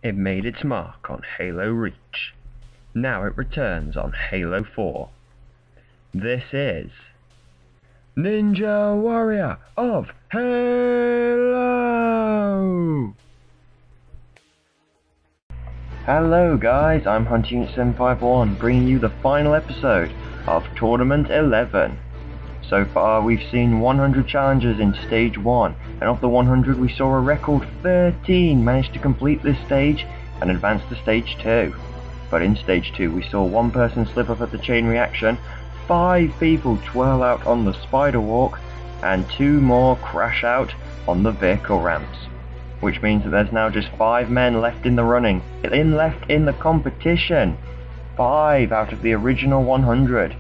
It made its mark on Halo Reach. Now it returns on Halo 4. This is Ninja Warrior of Halo! Hello guys, I'm HuntingIt751, bringing you the final episode of Tournament 11. So far we've seen 100 challenges in Stage 1, and of the 100 we saw a record 13 manage to complete this stage and advance to Stage 2. But in Stage 2 we saw one person slip up at the chain reaction, 5 people twirl out on the spider walk, and 2 more crash out on the vehicle ramps. Which means that there's now just 5 men left in the running, left in the competition. 5 out of the original 100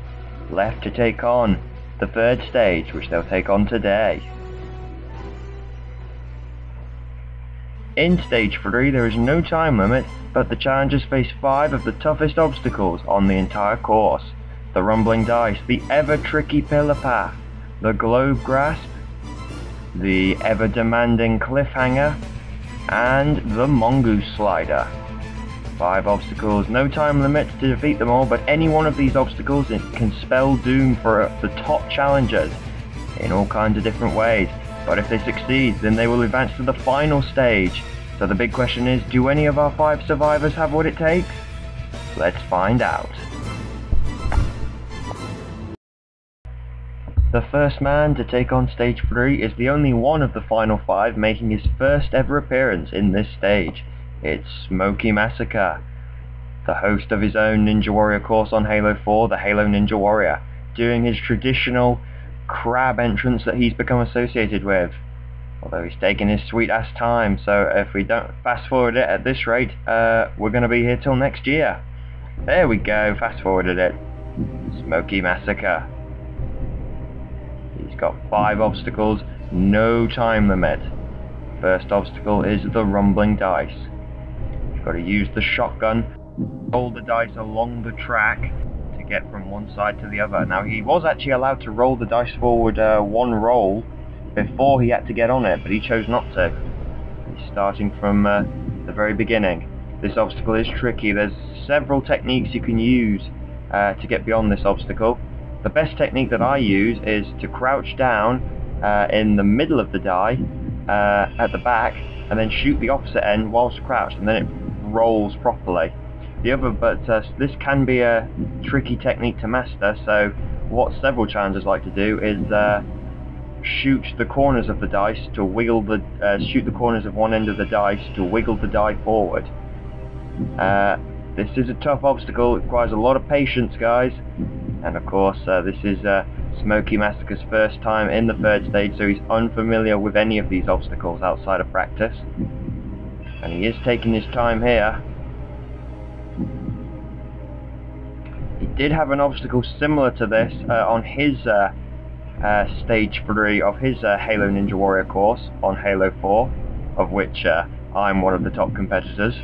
left to take on the third stage, which they'll take on today. In Stage 3 there is no time limit, but the challengers face 5 of the toughest obstacles on the entire course. The rumbling dice, the ever-tricky pillar path, the globe grasp, the ever-demanding cliffhanger, and the mongoose slider. 5 obstacles, no time limit to defeat them all, but any one of these obstacles can spell doom for the top challengers in all kinds of different ways. But if they succeed, then they will advance to the final stage. So the big question is, do any of our 5 survivors have what it takes? Let's find out. The first man to take on Stage 3 is the only one of the final 5 making his first ever appearance in this stage. It's Smokey Massacre, the host of his own Ninja Warrior course on Halo 4, the Halo Ninja Warrior, doing his traditional crab entrance that he's become associated with. Although he's taking his sweet ass time, so if we don't fast forward it at this rate, we're going to be here till next year. There we go, fast forwarded it. Smokey Massacre. He's got 5 obstacles, no time limit. First obstacle is the rumbling dice. You've got to use the shotgun, roll the dice along the track to get from one side to the other. Now he was actually allowed to roll the dice forward one roll before he had to get on it, but he chose not to. He's starting from the very beginning. This obstacle is tricky. There's several techniques you can use to get beyond this obstacle. The best technique that I use is to crouch down in the middle of the die at the back and then shoot the opposite end whilst crouched, and then it rolls properly. This can be a tricky technique to master, so what several challengers like to do is shoot the corners of the dice to wiggle shoot the corners of one end of the dice to wiggle the die forward. This is a tough obstacle, it requires a lot of patience, guys. And of course, this is Smokey Massacre's first time in the third stage, so he's unfamiliar with any of these obstacles outside of practice. And he is taking his time here. He did have an obstacle similar to this on his Stage 3 of his Halo Ninja Warrior course on Halo 4, of which I'm one of the top competitors.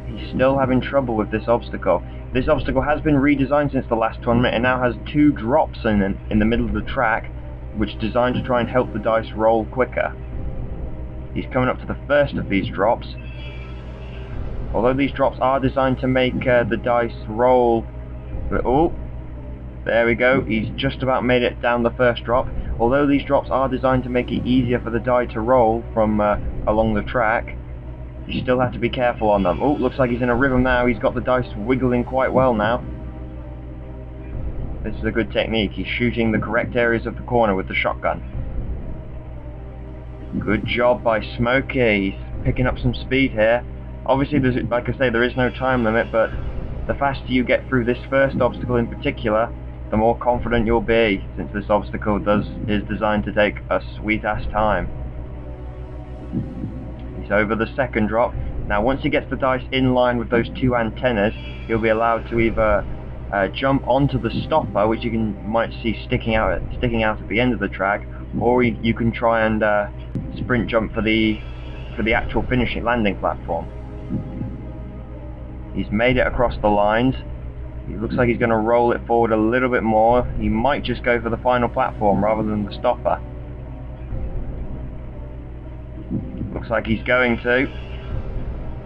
He's still having trouble with this obstacle. This obstacle has been redesigned since the last tournament. It now has 2 drops in the middle of the track, which is designed to try and help the dice roll quicker. He's coming up to the first of these drops. Although these drops are designed to make the dice roll... Oh, there we go. He's just about made it down the first drop. Although these drops are designed to make it easier for the die to roll from along the track, you still have to be careful on them. Oh, looks like he's in a rhythm now. He's got the dice wiggling quite well now. This is a good technique. He's shooting the correct areas of the corner with the shotgun. Good job by Smokey. He's picking up some speed here. Obviously, like I say, there is no time limit, but the faster you get through this first obstacle in particular, the more confident you'll be, since this obstacle is designed to take a sweet-ass time. He's over the second drop. Now once he gets the dice in line with those 2 antennas, he'll be allowed to either jump onto the stopper, which might see sticking out at the end of the track, or you can try and sprint jump for the actual finishing landing platform. He's made it across the lines. It looks like he's going to roll it forward a little bit more. He might just go for the final platform rather than the stopper. Looks like he's going to.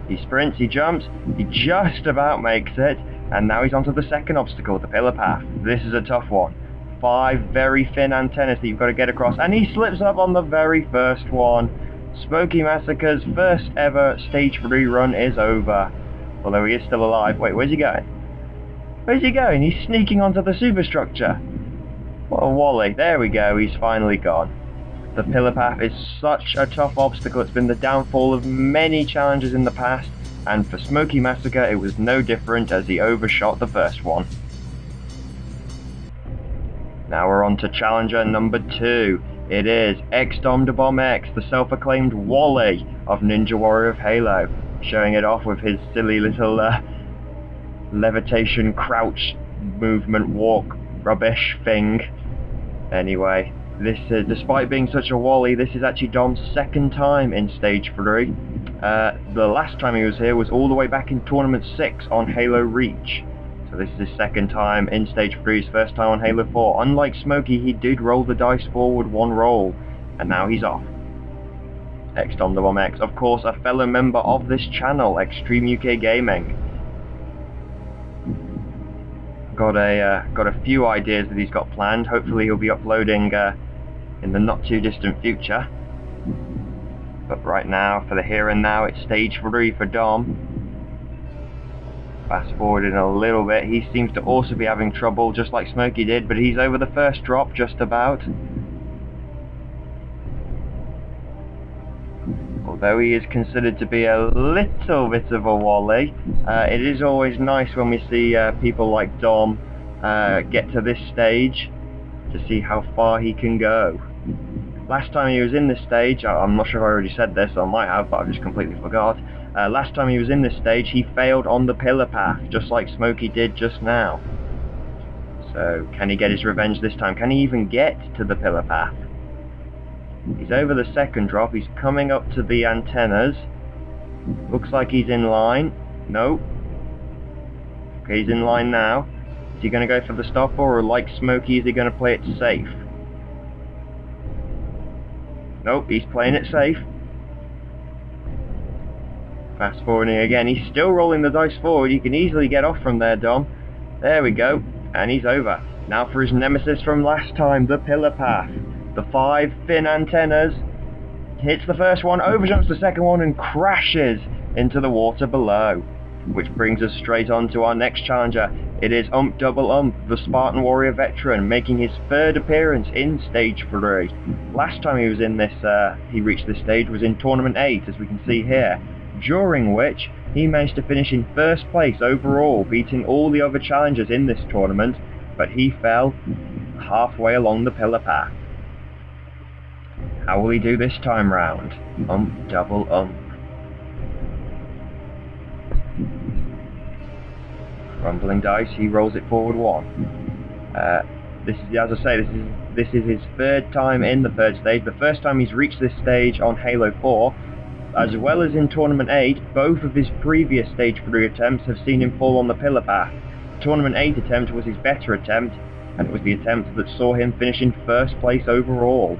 He sprints, he jumps, he just about makes it, and now he's onto the second obstacle, the pillar path. This is a tough one. 5 very thin antennas that you've got to get across, and he slips up on the very first one. Smokey Massacre's first ever stage 3 run is over. Although he is still alive. Wait, where's he going? Where's he going? He's sneaking onto the superstructure. What a wally. There we go, he's finally gone. The pillar path is such a tough obstacle. It's been the downfall of many challenges in the past, and for Smokey Massacre it was no different as he overshot the first one. Now we're on to challenger number 2. It is ExtremeUKGaming, the self-acclaimed Wally of Ninja Warrior of Halo, showing it off with his silly little levitation, crouch, movement, walk, rubbish thing. Anyway, this, despite being such a Wally, this is actually Dom's second time in Stage 3. The last time he was here was all the way back in Tournament 6 on Halo Reach. So this is his second time in Stage 3, his first time on Halo 4. Unlike Smokey, he did roll the dice forward 1 roll, and now he's off. ExtremeUKGaming, of course, a fellow member of this channel, ExtremeUKGaming. Got a few ideas that he's got planned. Hopefully he'll be uploading in the not too distant future. But right now, for the here and now, it's Stage 3 for Dom. Fast forward in a little bit, he seems to also be having trouble, just like Smokey did, but he's over the first drop, just about. Although he is considered to be a little bit of a Wally, it is always nice when we see people like Dom get to this stage to see how far he can go. Last time he was in this stage, I'm not sure if I already said this, I might have, but I've just completely forgot. Last time he was in this stage, he failed on the pillar path, just like Smokey did just now. So, can he get his revenge this time? Can he even get to the pillar path? He's over the second drop, he's coming up to the antennas. Looks like he's in line. No. Okay, he's in line now. Is he going to go for the stopper, or like Smokey, is he going to play it safe? Nope, he's playing it safe. Fast forwarding again, he's still rolling the dice forward. You can easily get off from there, Dom. There we go, and he's over. Now for his nemesis from last time, the pillar path. The 5 thin antennas. Hits the first one, overjumps the second one, and crashes into the water below. Which brings us straight on to our next challenger. It is Ump Double Um, the Spartan Warrior veteran, making his 3rd appearance in Stage 3. Last time he was in this, he reached this stage was in Tournament 8, as we can see here, during which he managed to finish in 1st place overall, beating all the other challengers in this tournament, but he fell halfway along the pillar path. How will he do this time round? Ump Double Um. Rumbling dice, he rolls it forward 1. This is, as I say, this is his 3rd time in the 3rd stage. The first time he's reached this stage on Halo 4, as well as in Tournament 8. Both of his previous Stage 3 attempts have seen him fall on the pillar path. The Tournament 8 attempt was his better attempt, and it was the attempt that saw him finish in 1st place overall.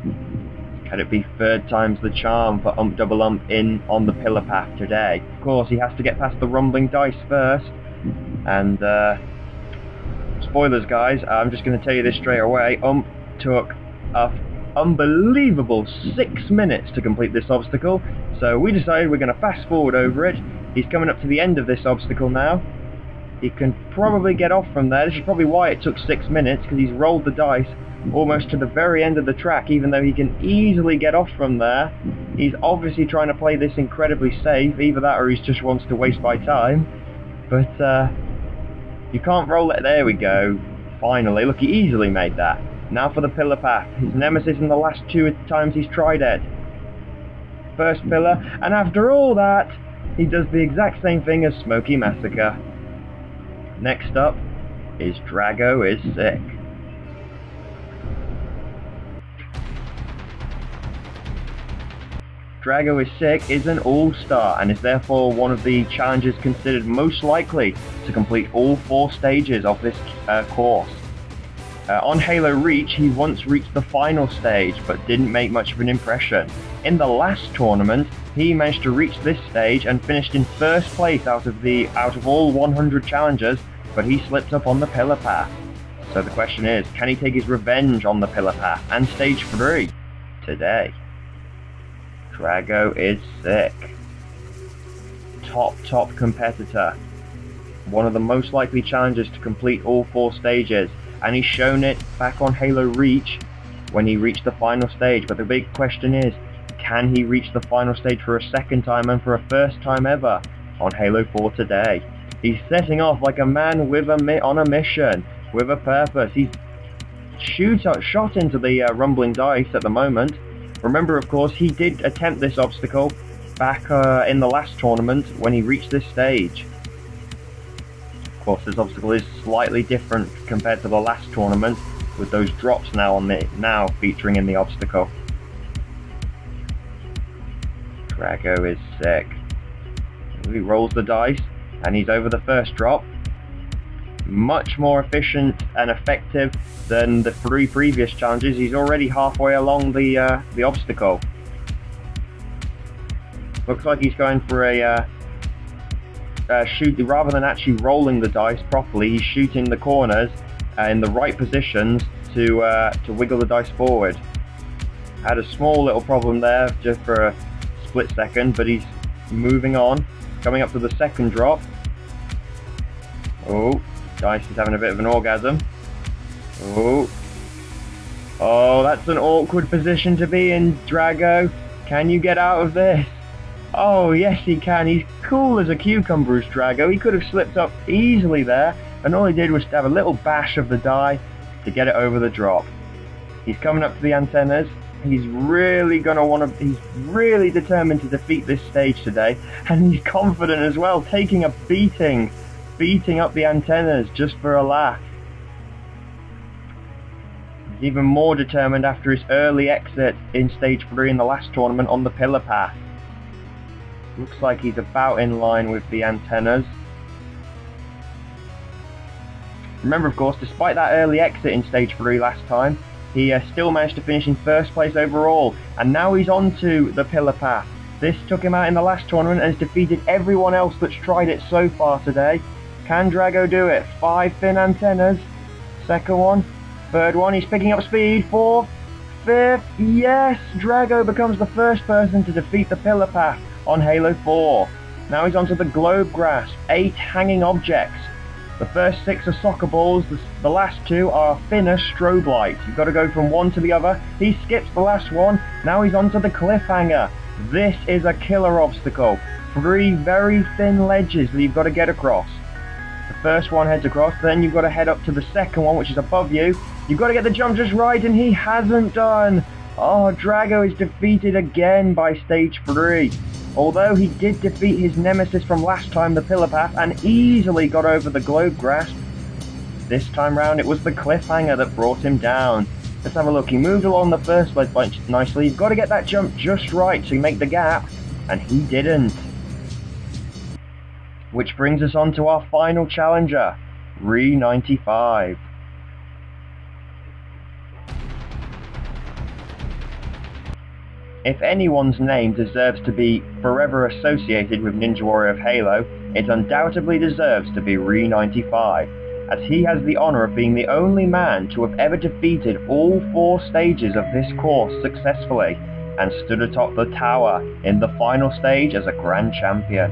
Can it be 3rd time's the charm for Ump Double Um in on the pillar path today? Of course, he has to get past the rumbling dice first. And, spoilers guys, I'm just going to tell you this straight away. Ump took an unbelievable 6 minutes to complete this obstacle, so we decided we're going to fast forward over it. He's coming up to the end of this obstacle now. He can probably get off from there. This is probably why it took 6 minutes, because he's rolled the dice almost to the very end of the track, even though he can easily get off from there. He's obviously trying to play this incredibly safe, either that or he just wants to waste my time. But, you can't roll it. There we go. Finally. Look, he easily made that. Now for the pillar path. His nemesis in the last 2 times he's tried it. First pillar, and after all that, he does the exact same thing as Smokey Massacre. Next up is Drago is Sick. Drago is Sick is an all-star and is therefore one of the challengers considered most likely to complete all 4 stages of this course. On Halo Reach, he once reached the final stage, but didn't make much of an impression. In the last tournament, he managed to reach this stage and finished in first place out of all 100 challengers, but he slipped up on the pillar path. So the question is, can he take his revenge on the pillar path and stage 3 today? Drago is sick. Top competitor. One of the most likely challengers to complete all 4 stages, and he's shown it back on Halo Reach when he reached the final stage. But the big question is, can he reach the final stage for a second time and for a first time ever on Halo 4 today? He's setting off like a man on a mission, with a purpose. He's shot into the rumbling dice at the moment. Remember, of course, he did attempt this obstacle back in the last tournament when he reached this stage. Of course, this obstacle is slightly different compared to the last tournament, with those drops now featuring in the obstacle. Drago is sick. He rolls the dice, and he's over the first drop. Much more efficient and effective than the 3 previous challenges. He's already halfway along the obstacle. Looks like he's going for a shoot. Rather than actually rolling the dice properly, he's shooting the corners in the right positions to wiggle the dice forward. Had a small little problem there just for a split second, but he's moving on. Coming up to the second drop. Oh, dice is having a bit of an orgasm. Oh, that's an awkward position to be in, Drago. Can you get out of this? Oh, yes he can. He's cool as a cucumber, is Drago. He could have slipped up easily there, and all he did was to have a little bash of the die to get it over the drop. He's coming up to the antennas. He's really he's really determined to defeat this stage today, and he's confident as well, taking a beating up the antennas just for a laugh. He's even more determined after his early exit in stage 3 in the last tournament on the pillar path. Looks like he's about in line with the antennas. Remember, of course, despite that early exit in stage 3 last time, he still managed to finish in first place overall, and now he's onto the pillar path. This took him out in the last tournament and has defeated everyone else that's tried it so far today. Can Drago do it? 5 thin antennas. Second one. Third one. He's picking up speed. 4th. 5th. Yes! Drago becomes the first person to defeat the pillar path on Halo 4. Now he's onto the globe grasp. 8 hanging objects. The first 6 are soccer balls, the last 2 are thinner strobe lights. You've got to go from one to the other. He skips the last one, now he's onto the cliffhanger. This is a killer obstacle. 3 very thin ledges that you've got to get across. The first one heads across, then you've got to head up to the second one, which is above you. You've got to get the jump just right, and he hasn't done. Oh, Drago is defeated again by stage 3. Although he did defeat his nemesis from last time, the pillar path, and easily got over the globe grasp, this time round it was the cliffhanger that brought him down. Let's have a look. He moved along the first ledge bunch nicely. You've got to get that jump just right to make the gap, and he didn't. Which brings us on to our final challenger, Re95. If anyone's name deserves to be forever associated with Ninja Warrior of Halo, it undoubtedly deserves to be Re95, as he has the honour of being the only man to have ever defeated all 4 stages of this course successfully, and stood atop the tower in the final stage as a Grand Champion.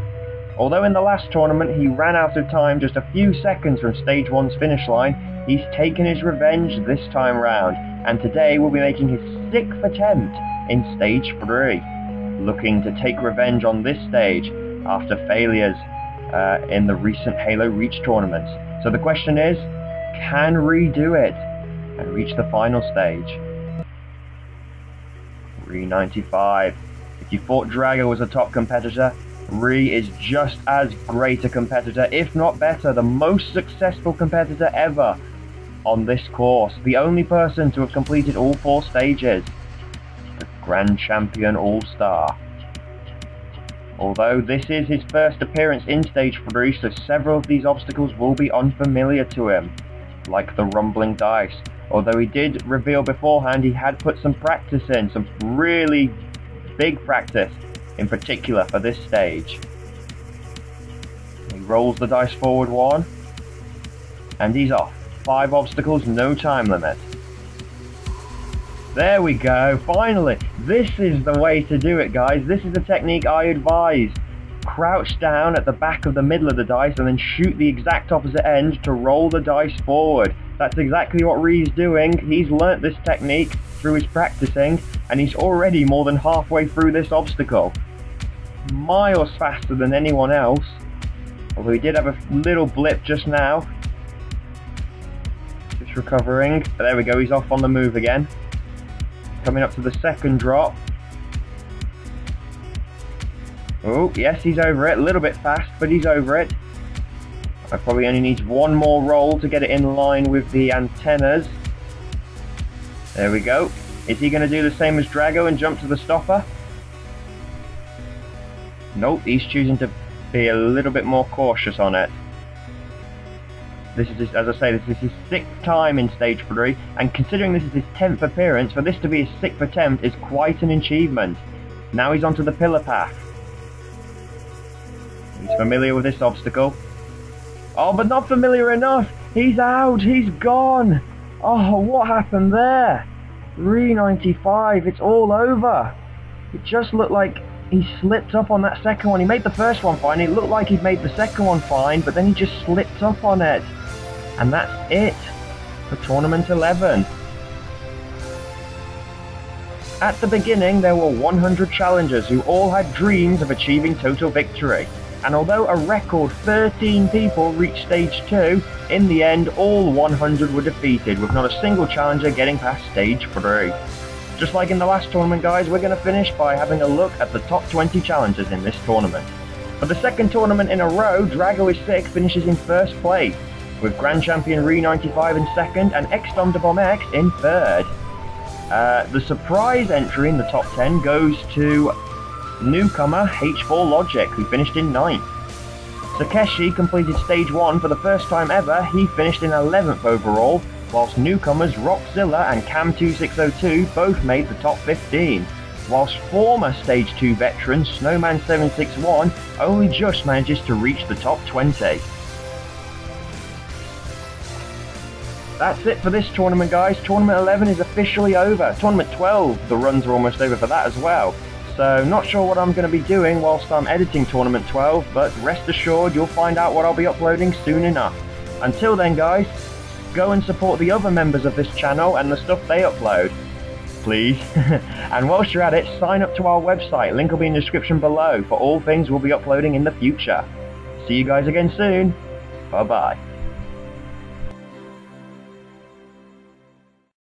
Although in the last tournament he ran out of time just a few seconds from stage 1's finish line, he's taken his revenge this time round, and today will be making his 6th attempt in stage 3, looking to take revenge on this stage after failures in the recent Halo Reach tournaments. So the question is, can Re do it and reach the final stage? Re95. If you thought Drago was a top competitor, Re is just as great a competitor, if not better, the most successful competitor ever on this course. The only person to have completed all 4 stages. Grand Champion All-Star. Although this is his first appearance in stage 3, so several of these obstacles will be unfamiliar to him, like the rumbling dice, Although he did reveal beforehand he had put some practice in, some really big practice in particular for this stage. He rolls the dice forward 1, and he's off. 5 obstacles, no time limit. There we go, finally! This is the way to do it, guys. This is the technique I advise. Crouch down at the back of the middle of the dice and then shoot the exact opposite end to roll the dice forward. That's exactly what Ree's doing. He's learnt this technique through his practicing, and he's already more than halfway through this obstacle. Miles faster than anyone else, although he did have a little blip just now. Just recovering. But there we go, he's off on the move again. Coming up to the second drop. Oh, yes, he's over it. A little bit fast, but he's over it. I probably only needs one more roll to get it in line with the antennas. There we go. Is he going to do the same as Drago and jump to the stopper? Nope, he's choosing to be a little bit more cautious on it. This is his, as I say, this is his 6th time in stage 3, and considering this is his 10th appearance, for this to be his 6th attempt is quite an achievement. Now he's onto the pillar path. He's familiar with this obstacle. Oh, but not familiar enough! He's out! He's gone! Oh, what happened there? Re95, it's all over! It just looked like he slipped up on that second one. He made the first one fine, it looked like he'd made the second one fine, but then he just slipped up on it. And that's it for Tournament 11. At the beginning there were 100 challengers who all had dreams of achieving total victory. And although a record 13 people reached stage 2, in the end all 100 were defeated, with not a single challenger getting past stage 3. Just like in the last tournament, guys, we're going to finish by having a look at the top 20 challengers in this tournament. For the second tournament in a row, Drago is sick, finishes in first place, with Grand Champion Re95 in second and Ump Double Um in third. The surprise entry in the top 10 goes to newcomer H4 Logic, who finished in 9th. Takeshi completed stage 1 for the first time ever. He finished in 11th overall, whilst newcomers Rockzilla and Cam2602 both made the top 15, whilst former stage 2 veteran Snowman761 only just manages to reach the top 20. That's it for this tournament, guys. Tournament 11 is officially over. Tournament 12, the runs are almost over for that as well. So, not sure what I'm going to be doing whilst I'm editing Tournament 12, but rest assured you'll find out what I'll be uploading soon enough. Until then, guys, go and support the other members of this channel and the stuff they upload, please. And whilst you're at it, sign up to our website. Link will be in the description below for all things we'll be uploading in the future. See you guys again soon. Bye bye.